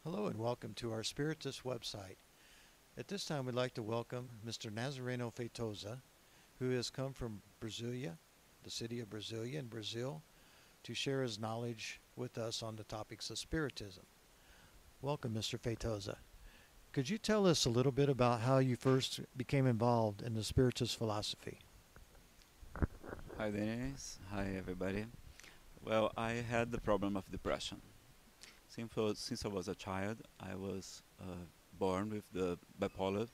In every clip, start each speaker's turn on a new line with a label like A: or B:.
A: Hello and welcome to our Spiritist website. At this time, we'd like to welcome Mr. Nazareno Feitosa, who has come from Brasilia, the city of Brasilia in Brazil, to share his knowledge with us on the topics of Spiritism. Welcome, Mr. Feitosa. Could you tell us a little bit about how you first became involved in the Spiritist philosophy?
B: Hi Dennis, hi everybody. Well, I had the problem of depression. Since I was a child, I was born with the bipolar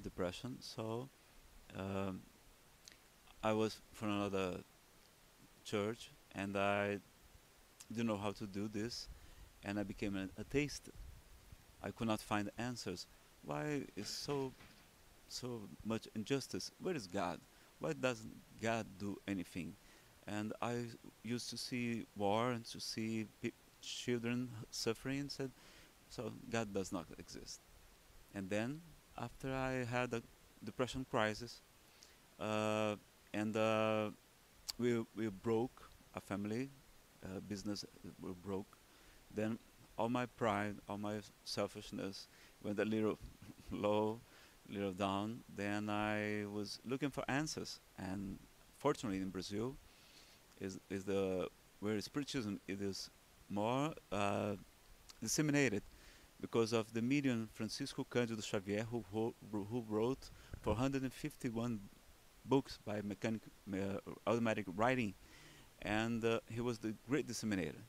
B: depression. So um, I was from another church, and I didn't know how to do this, and I became an atheist. I could not find answers. Why is so much injustice? Where is God? Why doesn't God do anything? And I used to see war and to see children suffering and said, so God does not exist. And then after I had a depression crisis, uh, and we broke a family business, we broke. Then all my pride, all my selfishness went a little low, little down. Then I was looking for answers, and fortunately in Brazil is the where spiritism it is more disseminated because of the medium Francisco Cândido Xavier, who wrote 451 books by automatic writing, and he was the great disseminator.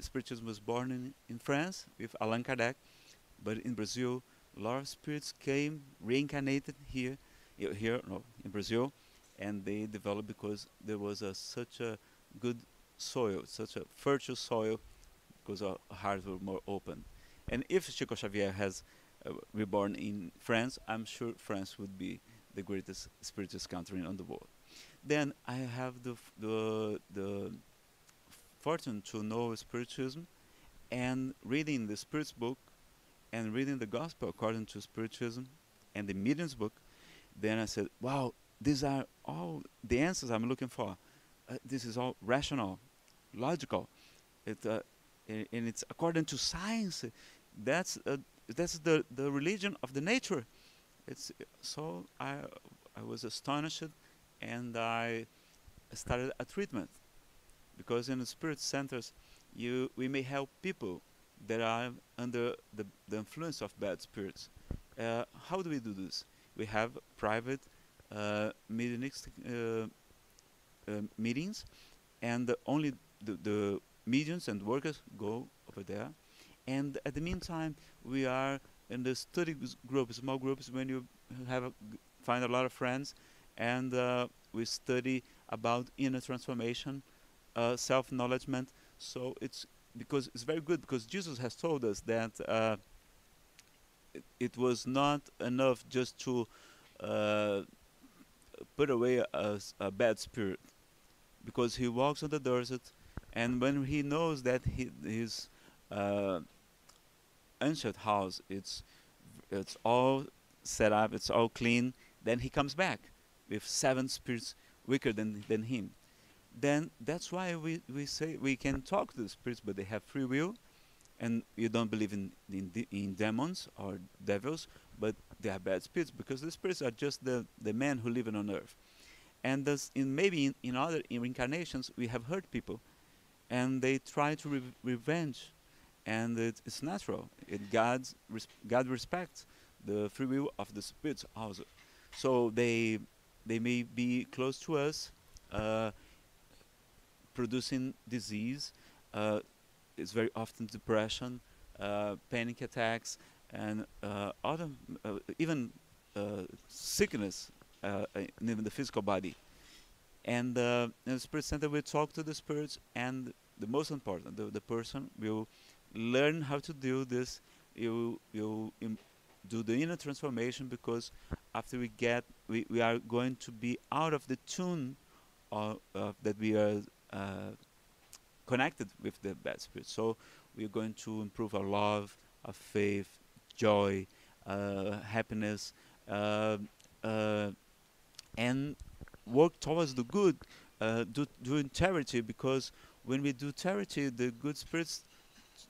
B: Spiritism was born in France with Allan Kardec, but in Brazil, a lot of spirits came reincarnated here no, in Brazil, and they developed because there was such a good soil, such a fertile soil, because our hearts were more open. And if Chico Xavier has reborn in France, I'm sure France would be the greatest spiritist country on the world. Then I have the fortune to know Spiritism, and reading the Spirit's book and reading the Gospel according to Spiritism and the Medium's book. Then I said, wow, these are all the answers I'm looking for. This is all rational, logical. And it's according to science. That's that's the religion of the nature. It's so I was astonished, and I started a treatment because in the spirit centers, we may help people that are under the influence of bad spirits. How do we do this? We have private mediumistic meetings, and only the mediums and workers go over there. And at the meantime, we are in the study groups, small groups, when you find a lot of friends, and we study about inner transformation, self-knowledgement. So it's because it's very good because Jesus has told us that it was not enough just to uh, put away a bad spirit, because he walks on the desert, and when he knows that his uh, ancient house it's all set up, it's all clean, then he comes back with seven spirits weaker than him. Then that's why we say we can talk to the spirits, but they have free will, and you don't believe in demons or devils, but they are bad spirits because the spirits are just the men who live on earth. And thus in other reincarnations we have hurt people, and they try to revenge, and it's natural. God respects the free will of the spirits also. So they may be close to us, uh, producing disease. It's very often depression, panic attacks, and other even sickness in even the physical body. And in the spirit center, we talk to the spirits, and the most important, the person will learn how to do this. You do the inner transformation, because after we are going to be out of the tune that we are connected with the bad spirit. So we are going to improve our love, our faith, joy, happiness, uh, uh, and work towards the good, doing charity, because when we do charity, the good spirits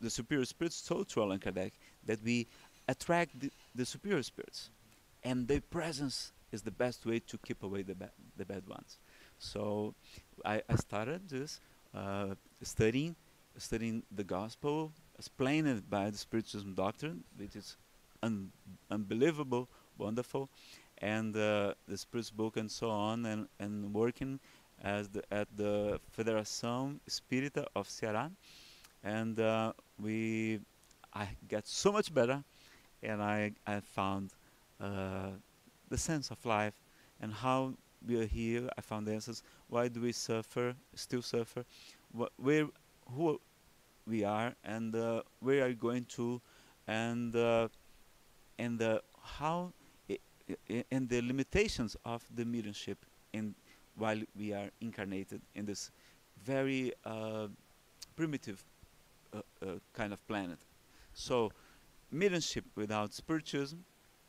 B: the superior spirits told to Allan Kardec that we attract the superior spirits, and their presence is the best way to keep away the bad ones. So I started this studying the gospel explained by the Spiritism doctrine, which is unbelievable, wonderful, and the Spirit's book and so on, and working as at the Federação Espírita of Ceará, and I got so much better, and I found the sense of life and how we are here. I found the answers. Why do we suffer? Still suffer? Who we are, and where are we going to, and how and the limitations of the mediumship in while we are incarnated in this very primitive kind of planet. So mediumship without spiritism,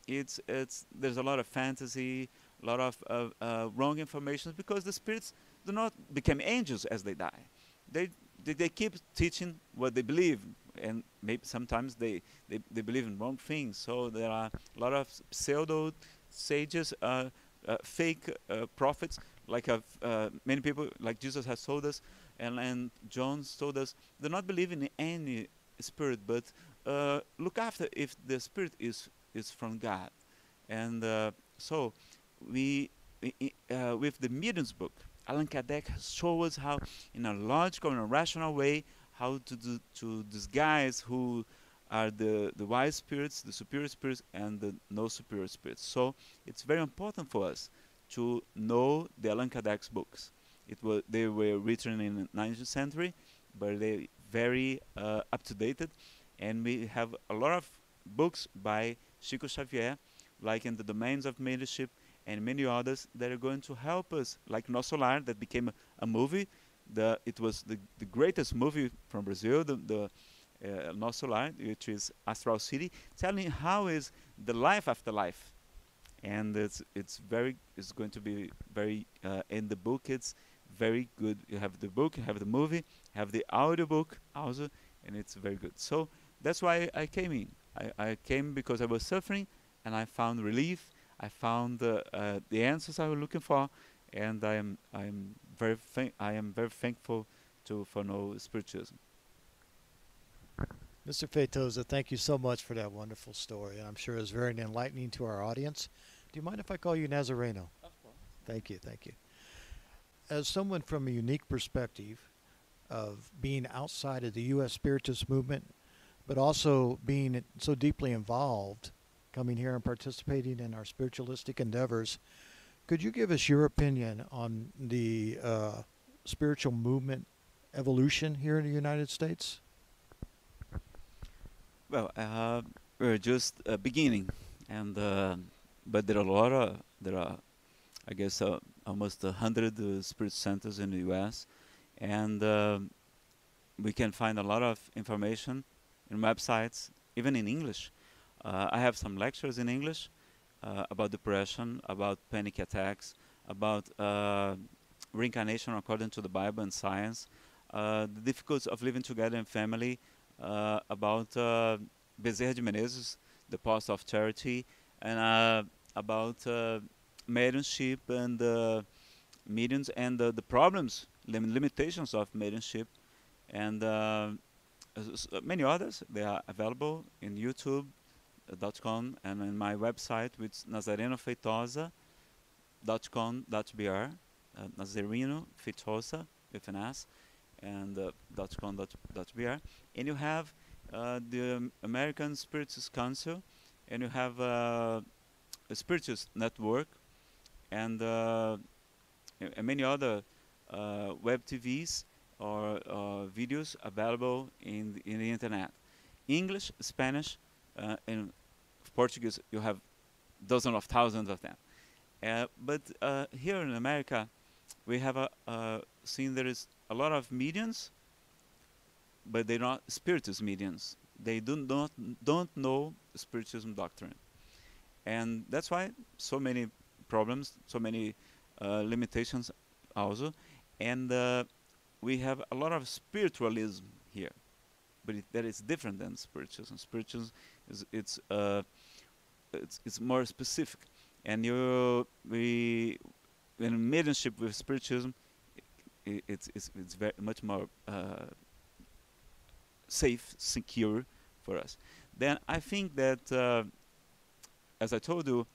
B: there's a lot of fantasy, a lot of wrong information, because the spirits do not become angels as they die. They keep teaching what they believe, and maybe sometimes they believe in wrong things. So there are a lot of pseudo sages, fake prophets, like many people, like Jesus has told us, and John's told us, do not believe in any spirit, but look after if the spirit is from God. And so we with the Medium's book, Allan Kardec shows us how, in a logical and a rational way, how to disguise who are the wise spirits, the superior spirits, and the no superior spirits. So it's very important for us to know the Allan Kardec's books. They were written in the 19th century, but they very up to date, and we have a lot of books by Chico Xavier, like in the domains of mediumship, and many others that are going to help us, like Nosso Lar, that became a movie. It was the greatest movie from Brazil, the Nosso Lar, which is Astral City, telling how is the life after life. And it's going to be very, in the book it's very good. You have the book, you have the movie, you have the audio book also, and it's very good. So that's why I came in. I came because I was suffering, and I found relief. I found the answers I was looking for, and I am very thankful for know Spiritism.
A: Mr. Feitosa, thank you so much for that wonderful story, and I'm sure it's very enlightening to our audience. Do you mind if I call you Nazareno?
B: Of course.
A: Thank you, thank you. As someone from a unique perspective of being outside of the U.S. Spiritist movement, but also being so deeply involved, coming here and participating in our spiritualistic endeavors, could you give us your opinion on the spiritual movement evolution here in the United States?
B: Well, we're just beginning, and but there are I guess almost 100 spirit centers in the U.S., and we can find a lot of information in websites, even in English. I have some lectures in English about depression, about panic attacks, about reincarnation according to the Bible and science, the difficulties of living together in family, about Bezerra de Menezes, the Post of Charity, and about mediumship and mediums and the problems, limitations of mediumship, and many others. They are available in YouTube.com and in my website, which is nazarenofeitosa.com.br, Nazareno Feitosa with an S, and .com.br. And you have the American Spiritist Council, and you have a Spiritist Network, and many other web TVs or videos available in the internet. English, Spanish, and Portuguese, you have dozens of thousands of them. But here in America, we have seen there is a lot of mediums, but they're not Spiritist mediums. They don't know Spiritism doctrine, and that's why so many problems, so many limitations also, and we have a lot of spiritualism here. that is different than spiritualism. Spiritualism is it's more specific, and in mediumship with spiritualism, it's very much more safe, secure for us. Then I think that, as I told you,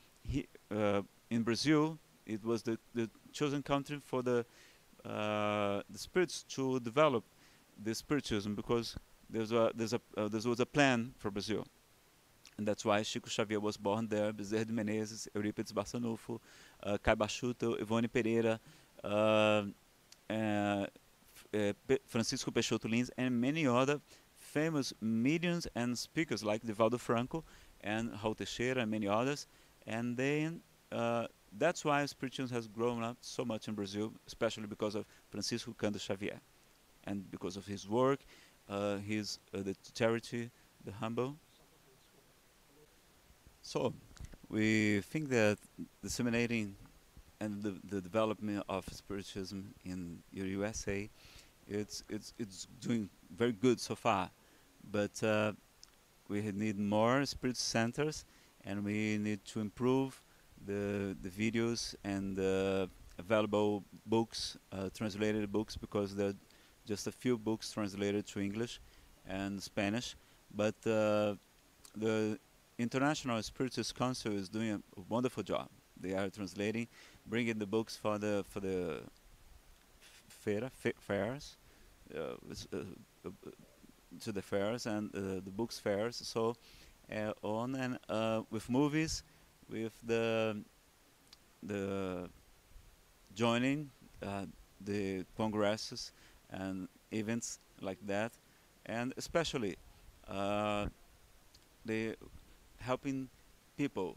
B: in Brazil, it was the chosen country for the spirits to develop the spiritualism, because there was a plan for Brazil, and that's why Chico Xavier was born there, Bezerra de Menezes, Eurípides Barçanufo, Caio Bachuto, Ivone Pereira, Francisco Peixoto Lins, and many other famous mediums and speakers like Divaldo Franco and Raul Teixeira and many others. And then that's why spiritualism has grown up so much in Brazil, especially because of Francisco Cândido Xavier, and because of his work, the charity, the humble. So we think that disseminating and the development of spiritualism in the USA, it's doing very good so far, but we need more spirit centers, and we need to improve the videos and the available books, translated books, because there are just a few books translated to English and Spanish, but the International Spiritist Council is doing a wonderful job. They are translating, bringing the books for the fairs, to the fairs and the books fairs, so on, and with movies, with the joining the congresses and events like that, and especially the helping people,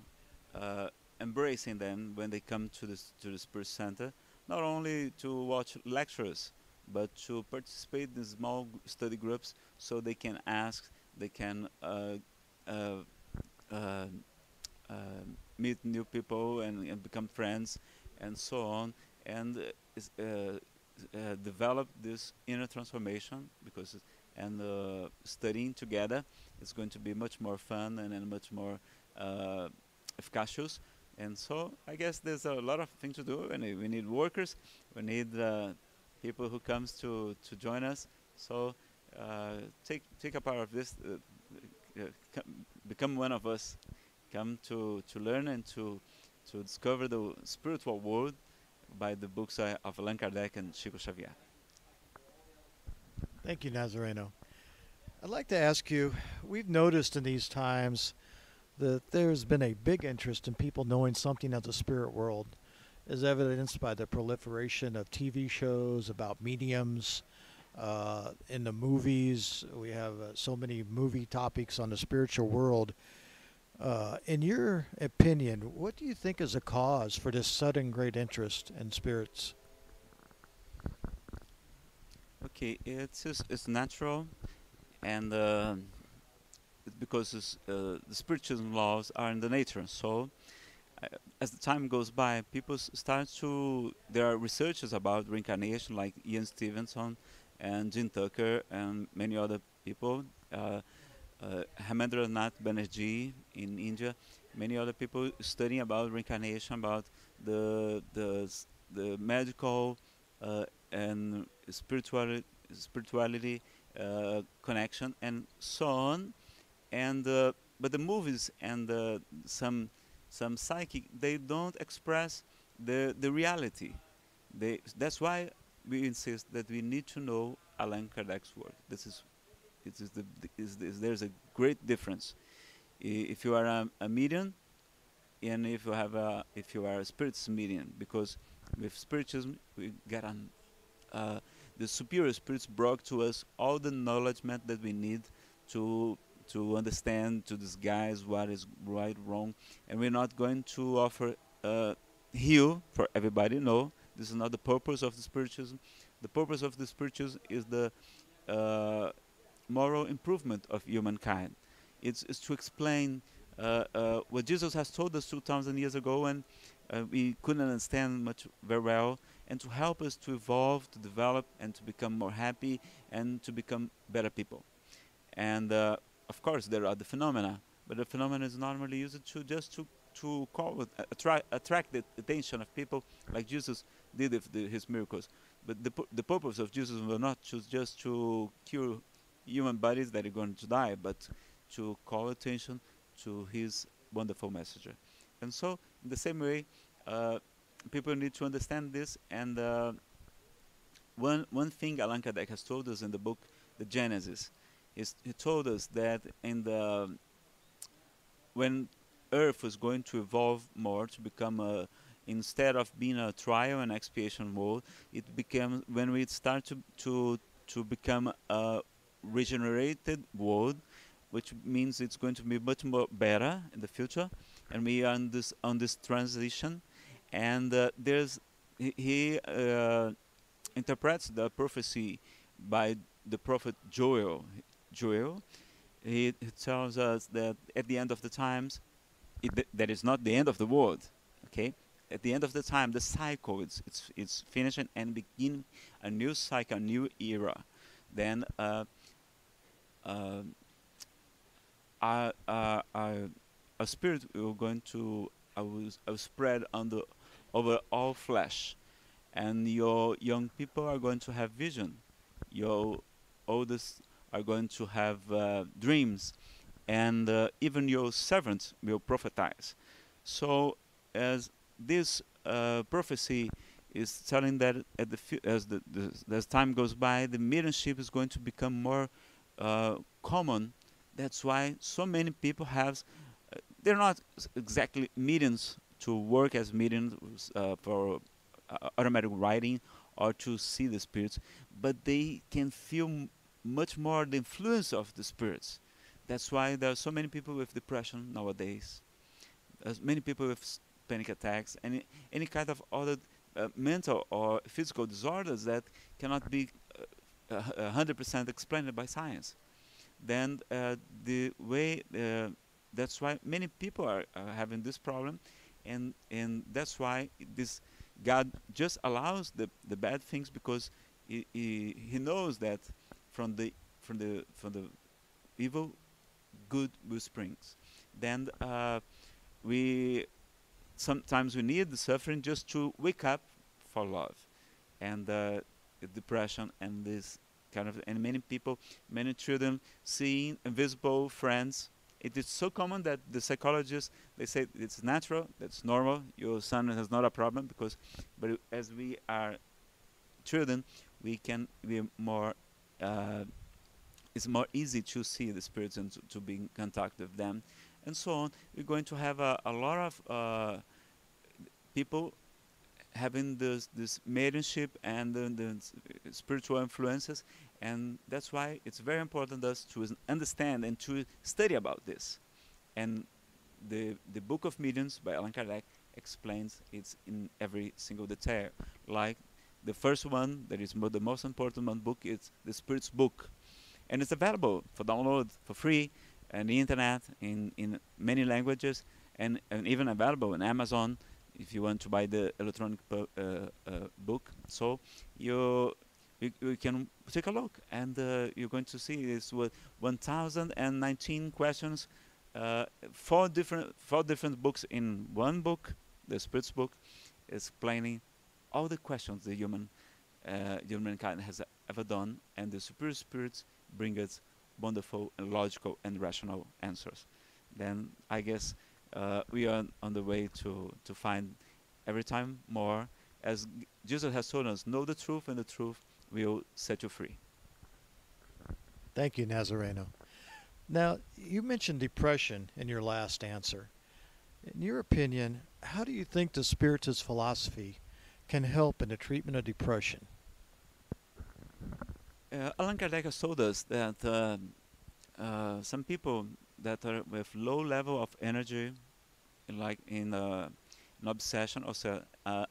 B: embracing them when they come to the Spirit Center, not only to watch lectures, but to participate in small study groups, so they can ask, they can meet new people and become friends, and so on, and develop this inner transformation, because studying together is going to be much more fun and much more efficacious. And so I guess there's a lot of things to do, and we need workers, we need people who comes to join us. So take a part of this, become one of us, come to learn and to discover the spiritual world by the books of Allan Kardec and Chico Xavier.
A: Thank you, Nazareno. I'd like to ask you, we've noticed in these times that there's been a big interest in people knowing something of the spirit world, as evidenced by the proliferation of TV shows about mediums. In the movies, we have so many movie topics on the spiritual world. In your opinion, what do you think is the cause for this sudden great interest in spirits?
B: Okay, it's natural, and it's because the spiritual laws are in the nature. So as the time goes by, people start to. There are researchers about reincarnation, like Ian Stevenson and Jim Tucker and many other people. Hemendranath Banerjee in India, many other people studying about reincarnation, about the medical and spirituality connection, and so on. And but the movies and some psychic, they don't express the reality. That's why we insist that we need to know Allan Kardec's work. There's a great difference if you are a medium, and if you are a spirits medium, because with spiritism we get the superior spirits brought to us all the knowledge that we need to understand, to disguise what is right, wrong, and we're not going to offer heal for everybody. No, this is not the purpose of the spiritism. The purpose of the spiritism is the moral improvement of humankind. It's to explain what Jesus has told us 2,000 years ago, and we couldn't understand much very well, and to help us to evolve, to develop, and to become more happy, and to become better people. And of course, there are the phenomena, but the phenomena is normally used to just to call it, attract the attention of people, like Jesus did with his miracles. But the purpose of Jesus was not just to cure human bodies that are going to die, but to call attention to his wonderful messenger. And so, in the same way, people need to understand this. And one thing Allan Kardec has told us in the book, The Genesis, is he told us that when Earth was going to evolve more to become instead of being a trial and expiation world, it became, when we start to become a regenerated world, which means it's going to be much more better in the future, and we are on this transition. And he interprets the prophecy by the prophet Joel. He tells us that at the end of the times, that is not the end of the world. Okay, at the end of the time, the cycle it's finishing and begin a new cycle, a new era. Then a spirit will going to will spread over all flesh, and your young people are going to have vision. Your oldest are going to have dreams, and even your servants will prophesize. So, as this prophecy is telling that as time goes by, the mediumship is going to become more common. That's why so many people have. They're not exactly mediums to work as mediums for automatic writing or to see the spirits, but they can feel much more the influence of the spirits. That's why there are so many people with depression nowadays. There's many people with panic attacks and any kind of other mental or physical disorders that cannot be 100% explained by science. Then the way that's why many people are having this problem, and that's why this God just allows the bad things, because he knows that from the evil, good will springs. Then we sometimes we need the suffering just to wake up for love, and depression and this kind of, and many people, many children seeing invisible friends. It is so common that the psychologists, they say it's natural, that's normal, your son has not a problem, because but as we are children, we can be more it's more easy to see the spirits and to be in contact with them, and so on. We're going to have a lot of people having this mediumship and the spiritual influences, and that's why it's very important us to understand and to study about this. And the Book of Mediums by Allan Kardec explains it in every single detail. Like the first one, that is the most important one book, is the Spirit's Book, and it's available for download for free on the internet in many languages, and even available on Amazon if you want to buy the electronic book. So you can take a look, and you're going to see it's 1,019 questions, four different books in one book, the Spirit's Book, explaining all the questions the humankind has ever done, and the superior spirits bring us wonderful and logical and rational answers. Then I guess we are on the way to find every time more, as Jesus has told us, know the truth, and the truth will set you free.
A: Thank you, Nazareno. Now, you mentioned depression in your last answer. In your opinion, how do you think the Spiritist philosophy can help in the treatment of depression?
B: Allan Kardec has told us that some people that are with low level of energy, like in an obsession, also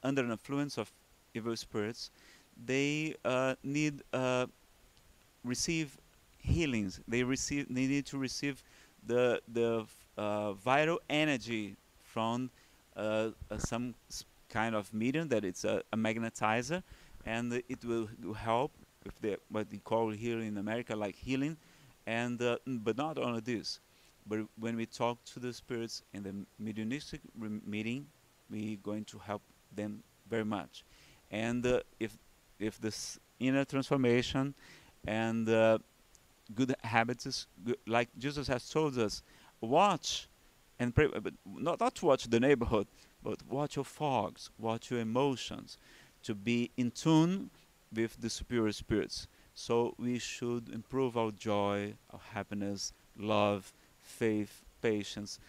B: under an influence of evil spirits, they need receive healings. They need to receive the vital energy from some kind of medium that it's a magnetizer, and it will help with what we call here in America like healing, And but not only this, but when we talk to the spirits in the mediumistic meeting, we're going to help them very much. And if this inner transformation and good habits is good, like Jesus has told us, watch and pray, but not to watch the neighborhood, but watch your fogs, watch your emotions, to be in tune with the superior spirits. So we should improve our joy, our happiness, love, faith, patience,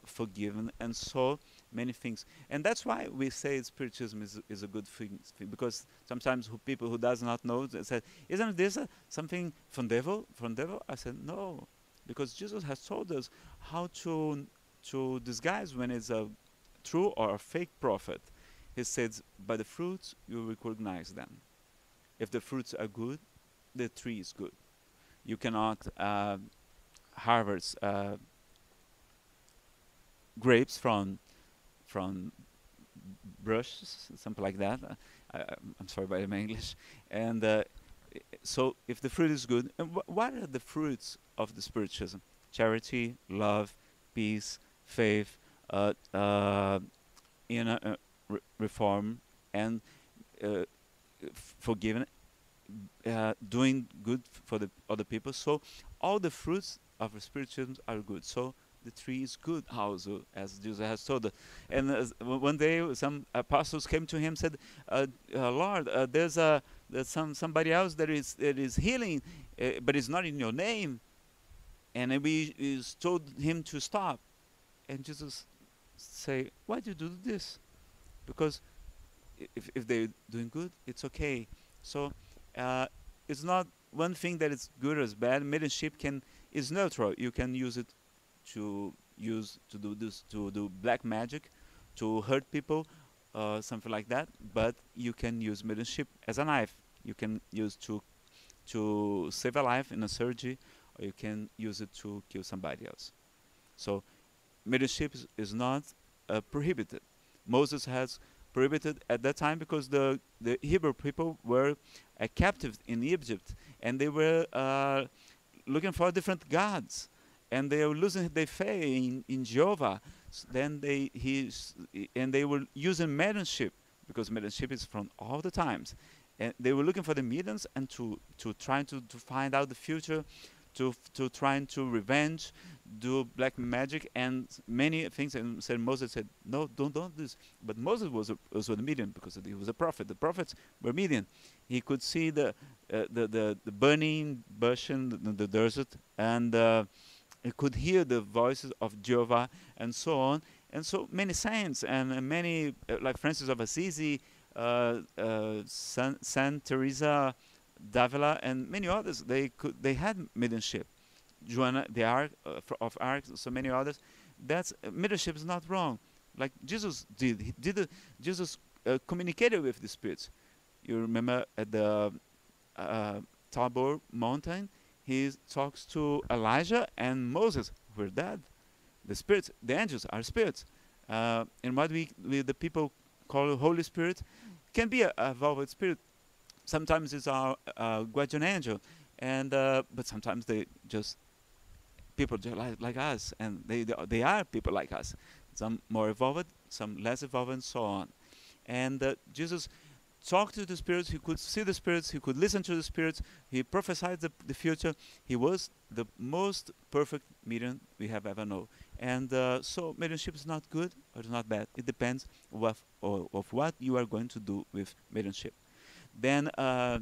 B: forgiveness, and so many things. And that's why we say Spiritism is a good thing, because sometimes people who does not know, they say, isn't this something from devil? From devil? I said, no, because Jesus has told us how to disguise when it's a true or a fake prophet. He says, by the fruits you recognize them. If the fruits are good, the tree is good. You cannot harvest grapes from brushes, something like that. I'm sorry about my English. And so, if the fruit is good, and what are the fruits of the Spiritism? Charity, love, peace, faith, inner reform, and forgiving, doing good for the other people. So all the fruits of Spiritism are good. So the tree is good also, as Jesus has told us. And one day some apostles came to him and said, Lord, there's somebody else that is healing, but it's not in your name. And we told him to stop. And Jesus say, why do you do this? Because if they're doing good, it's okay. So it's not one thing that is good or is bad. Mediumship is neutral. You can use it to do this, to do black magic, to hurt people, something like that. But you can use mediumship as a knife. You can use to save a life in a surgery, or you can use it to kill somebody else. So mediumship is not prohibited. Moses has prohibited at that time because the Hebrew people were captive in Egypt, and they were looking for different gods, and they were losing their faith in Jehovah. Then they were using mediumship, because mediumship is from all the times, and they were looking for the mediums and to trying to find out the future, to trying to revenge, do black magic and many things. And Moses said, no, don't do this. But Moses was a medium, because he was a prophet. The prophets were medium. He could see the burning bush in the desert, and he could hear the voices of Jehovah, and so on. And so many saints and many, like Francis of Assisi, Saint Teresa d'Avila, and many others, they had mediumship. Joanna the Arc of Arc, so many others. That's mediumship is not wrong. Like Jesus did. Jesus communicated with the spirits. You remember at the Tabor mountain, he talks to Elijah and Moses, who were dead. The spirits, the angels, are spirits. And what we the people call Holy Spirit can be a evolved spirit. Sometimes it's our guardian angel, and but sometimes they just people just like us, and they are people like us. Some more evolved, some less evolved, and so on. And Jesus talked to the spirits. He could see the spirits. He could listen to the spirits. He prophesied the future. He was the most perfect medium we have ever known. And so mediumship is not good or it's not bad. It depends of what you are going to do with mediumship. Then at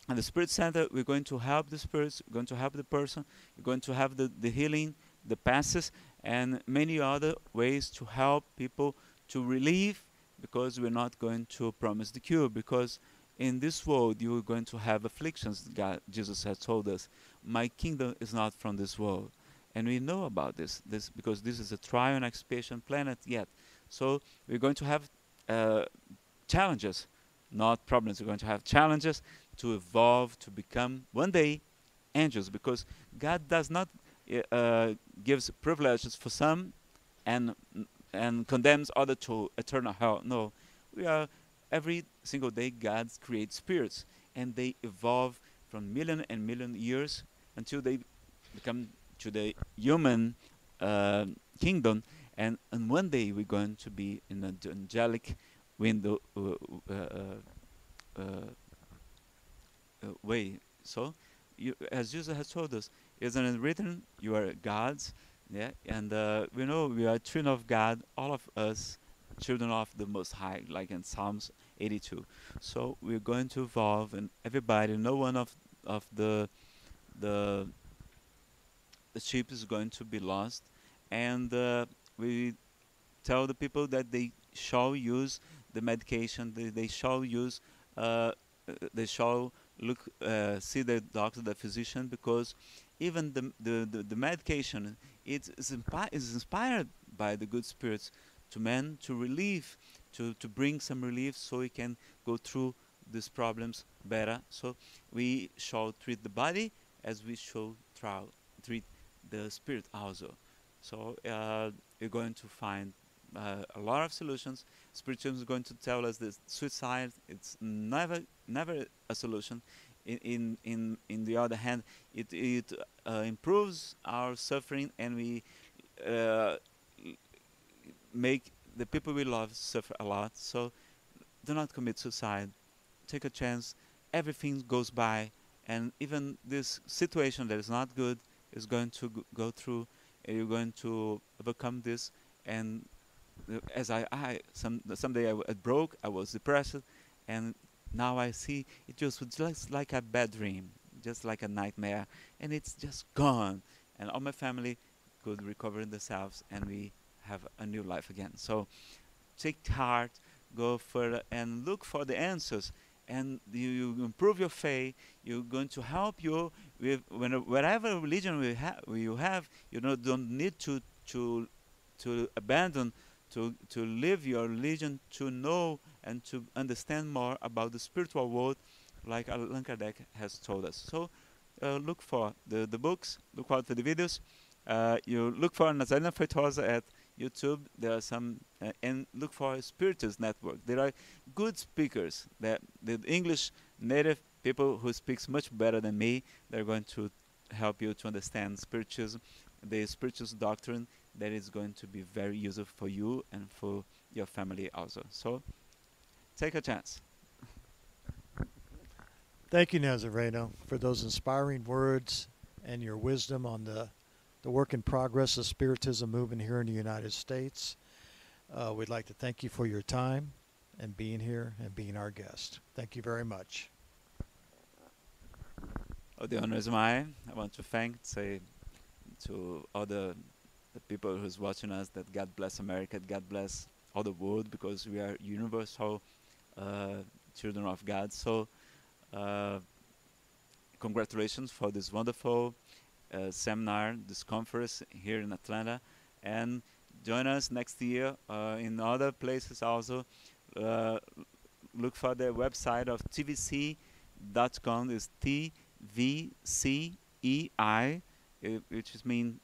B: the Spirit Center, we're going to help the spirits, we're going to help the person, we're going to have the healing, the passes, and many other ways to help people to relieve, because we're not going to promise the cure, because in this world you are going to have afflictions. Jesus has told us, my kingdom is not from this world. And we know about this because this is a trial and expiation planet yet. So we're going to have challenges, not problems. We're going to have challenges to evolve, to become one day angels, because God does not gives privileges for some and condemns others to eternal hell. No, we are every single day God creates spirits, and they evolve from million and million years until they become to the human uh, kingdom, and one day we're going to be in an angelic window way. So, as Jesus has told us, isn't it written, you are gods? Yeah, and we know we are children of God, all of us, children of the Most High, like in Psalms 82. So we're going to evolve, and everybody, no one of the the sheep is going to be lost, and we tell the people that they shall use the medication, they shall use, they shall look, see the doctor, the physician, because even the medication, is inspired by the good spirits to man, to relieve, to bring some relief so we can go through these problems better. So we shall treat the body as we shall treat the spirit also. So you're going to find a lot of solutions. Spiritism is going to tell us that suicide, it's never a solution. In the other hand, it improves our suffering, and we uh, make the people we love suffer a lot. So do not commit suicide. Take a chance. Everything goes by, and even this situation that is not good is going to go through. And you're going to overcome this. And as someday I broke, I was depressed, and now I see it just was just like a bad dream, just like a nightmare, and it's just gone. And all my family could recover themselves, and we have a new life again. So take heart, go further, and look for the answers. And you improve your faith. You're going to help you with whatever religion you have. You don't need to abandon, to live your religion, to know and to understand more about the spiritual world, like Allan Kardec has told us. So look for the books, look out for the videos. You look for Nazareno Feitosa at YouTube. There are some, and look for Spiritism Network. There are good speakers. The English native people who speaks much better than me. They're going to help you to understand Spiritism, the Spiritism doctrine, that is going to be very useful for you and for your family also. So take a chance.
A: Thank you, Nazareno, for those inspiring words and your wisdom on the work in progress of Spiritism movement here in the United States. We'd like to thank you for your time and being here and being our guest. Thank you very much.
B: Oh, the honor is mine. I want to say to all the people who's watching us that God bless America, God bless all the world, because we are universal children of God. So congratulations for this wonderful seminar, this conference here in Atlanta, and join us next year in other places also. Look for the website of tvci.com. Is TVCEI, which is mean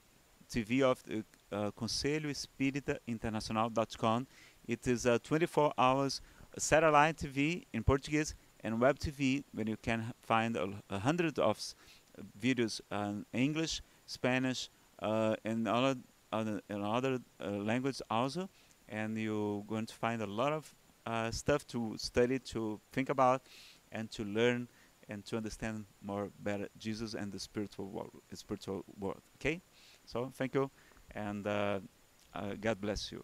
B: TV of the Conselho Espírita Internacional.com. It is a 24 hours satellite TV in Portuguese and web TV, where you can find 100 of videos in English, Spanish, and other languages also. And you're going to find a lot of stuff to study, to think about, and to learn and to understand more better Jesus and the spiritual world. Okay, so thank you, and God bless you.